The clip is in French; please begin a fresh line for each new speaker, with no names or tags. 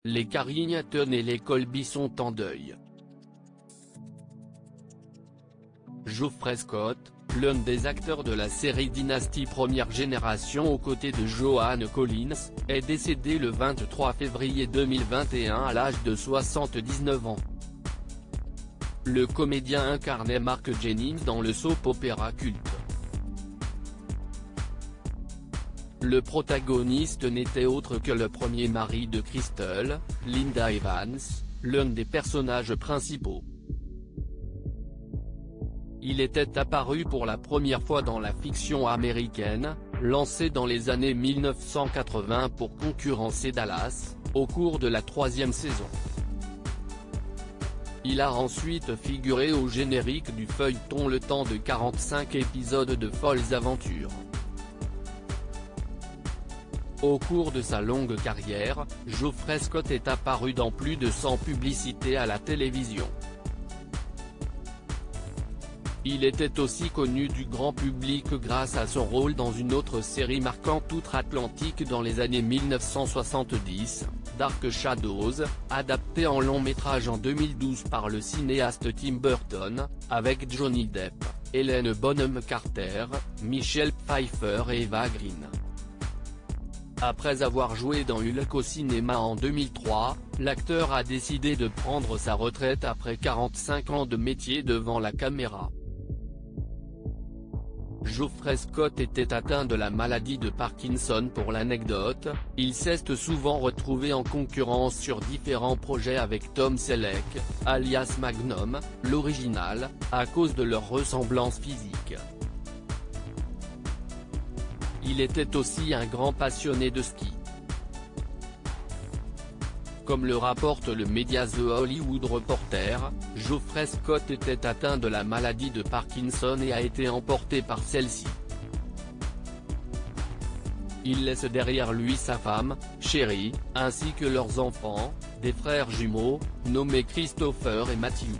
Les Carrington et les Colby sont en deuil. Geoffrey Scott, l'un des acteurs de la série Dynasty première génération aux côtés de Joan Collins, est décédé le 23 février 2021 à l'âge de 79 ans. Le comédien incarnait Mark Jennings dans le soap-opéra culte. Le protagoniste n'était autre que le premier mari de Crystal, Linda Evans, l'un des personnages principaux. Il était apparu pour la première fois dans la fiction américaine, lancée dans les années 1980 pour concurrencer Dallas, au cours de la 3e saison. Il a ensuite figuré au générique du feuilleton le temps de 45 épisodes de Folles Aventures. Au cours de sa longue carrière, Geoffrey Scott est apparu dans plus de 100 publicités à la télévision. Il était aussi connu du grand public grâce à son rôle dans une autre série marquante outre-Atlantique dans les années 1970, Dark Shadows, adaptée en long métrage en 2012 par le cinéaste Tim Burton, avec Johnny Depp, Helena Bonham Carter, Michelle Pfeiffer et Eva Green. Après avoir joué dans Hulk au cinéma en 2003, l'acteur a décidé de prendre sa retraite après 45 ans de métier devant la caméra. Geoffrey Scott était atteint de la maladie de Parkinson. Pour l'anecdote, il s'est souvent retrouvé en concurrence sur différents projets avec Tom Selleck, alias Magnum, l'original, à cause de leur ressemblance physique. Il était aussi un grand passionné de ski. Comme le rapporte le média The Hollywood Reporter, Geoffrey Scott était atteint de la maladie de Parkinson et a été emporté par celle-ci. Il laisse derrière lui sa femme, Sherry, ainsi que leurs enfants, des frères jumeaux, nommés Christopher et Matthew.